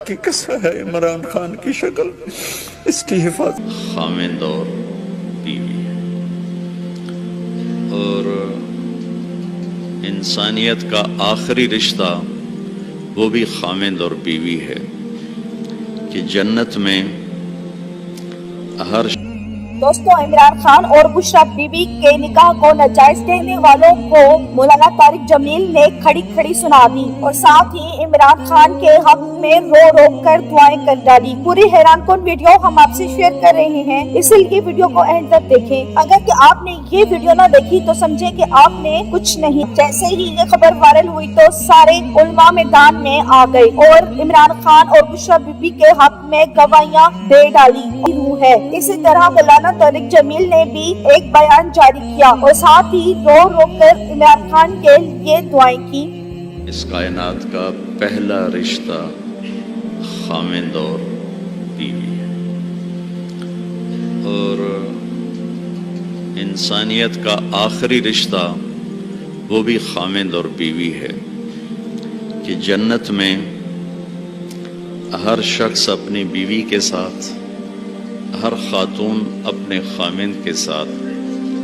کہ کیسا ہے عمران خان کی شکل، اس کی حفاظت خامند اور بیوی اور انسانیت کا آخری رشتہ وہ بھی خامند اور بیوی ہے کہ جنت میں ہر دوستو، عمران خان اور بشرا بی بی کے نکاح کو ناجائز کہنے والوں کو مولانا طارق جمیل نے کھڑی کھڑی سنا دی اور ساتھ ہی عمران خان کے حق میں رو رو کر دعائیں کر ڈالی۔ پوری حیران کن ویڈیو ہم آپ سے شیئر کر رہے ہیں، اس لیے ویڈیو کو اینڈ تک دیکھیں۔ اگر کہ آپ نے یہ ویڈیو نہ دیکھی تو سمجھے کہ آپ نے کچھ نہیں۔ جیسے ہی یہ خبر وائرل ہوئی تو سارے علماء میدان میں آ گئے اور عمران خان اور بشرا بی بی کے حق میں گواہیاں دے ڈالی ہے۔ اسی طرح مولانا طارق جمیل نے بھی ایک بیان جاری کیا اور ساتھ ہی رو رو کر عمران خان کے لیے دعائیں کی۔ اس کائنات کا پہلا رشتہ خامند اور بیوی ہے اور انسانیت کا آخری رشتہ وہ بھی خامند اور بیوی ہے کہ جنت میں ہر شخص اپنی بیوی کے ساتھ، ہر خاتون اپنے خامند کے ساتھ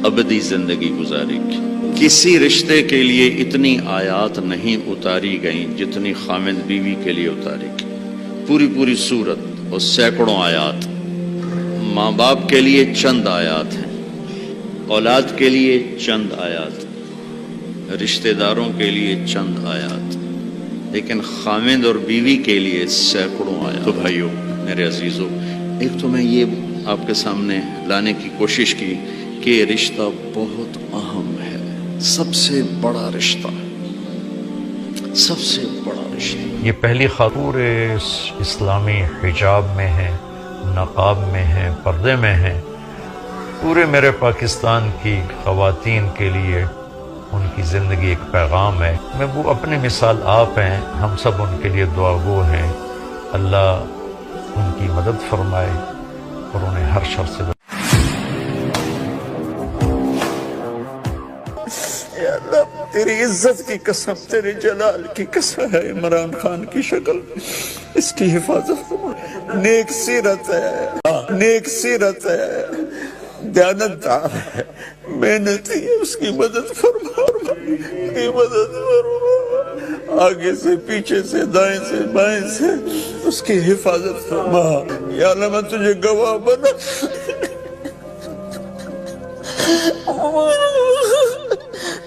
ابدی زندگی گزارے گی۔ کسی رشتے کے لیے اتنی آیات نہیں اتاری گئیں جتنی خامند بیوی کے لیے اتاری گئی۔ پوری سورت اور سینکڑوں آیات، ماں باپ کے لیے چند آیات ہیں، اولاد کے لیے چند آیات، رشتہ داروں کے لیے چند آیات، لیکن خامند اور بیوی کے لیے سینکڑوں آیات۔ تو بھائیو میرے عزیزو، ایک تو میں یہ آپ کے سامنے لانے کی کوشش کی کہ یہ رشتہ بہت اہم ہے، سب سے بڑا رشتہ، سب سے بڑا رشتہ۔ یہ پہلی خاتون اسلامی حجاب میں ہیں، نقاب میں ہیں، پردے میں ہیں۔ پورے میرے پاکستان کی خواتین کے لیے ان کی زندگی ایک پیغام ہے۔ میں وہ اپنی مثال آپ ہیں، ہم سب ان کے لیے دعا گو ہیں۔ اللہ ان کی مدد فرمائے اور انہیں ہر شر سے یا اللہ تیری عزت کی قسم، تیرے جلال کی قسم ہے عمران خان کی شکل، اس کی حفاظت فرما۔ نیک سیرت ہے، نیک سیرت ہے، دیانتدار ہے، محنتی ہے، اس کی مدد فرما، اس کی مدد فرما، آگے سے پیچھے سے دائیں سے بائیں سے اس کی حفاظت فرما۔ یا اللہ میں تجھے گواہ بنا،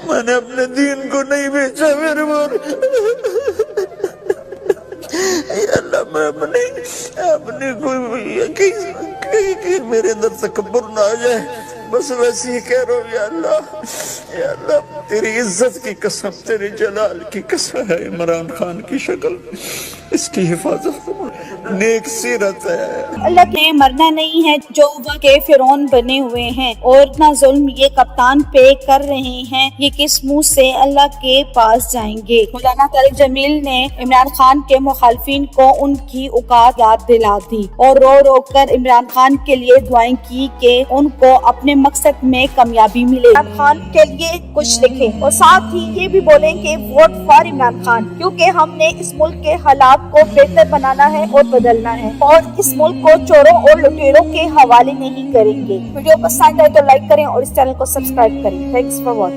میں نے اپنے دین کو نہیں بیچا میرے بار۔ یا اللہ میں اپنی کوئی یقین میرے اندر تکبر نہ آ جائے، بس ویسے ہی کہہ رہا ہوں۔ یا اللہ تیری عزت کی قسم، تیرے جلال کی قسم ہے عمران خان کی شکل، اس کی حفاظت فرما۔ نیک سیرت ہے، اللہ کے مرنا نہیں ہے جو وقت کے فرعون بنے ہوئے ہیں اور اتنا ظلم یہ کپتان پہ کر رہے ہیں، یہ کس منہ سے اللہ کے پاس جائیں گے۔ مولانا طارق جمیل نے عمران خان کے مخالفین کو ان کی اوقات یاد دلا دی اور رو رو کر عمران خان کے لیے دعائیں کی کہ ان کو اپنے مقصد میں کامیابی ملے۔ عمران خان کے لیے کچھ لکھیں اور ساتھ ہی یہ بھی بولیں کہ ووٹ فار عمران خان، کیونکہ ہم نے اس ملک کے حالات کو بہتر بنانا ہے اور بدلنا ہے اور اس ملک کو چوروں اور لٹیروں کے حوالے نہیں کریں گے۔ ویڈیو پسند آئے تو لائک کریں اور اس چینل کو سبسکرائب کریں۔ Thanks for watching.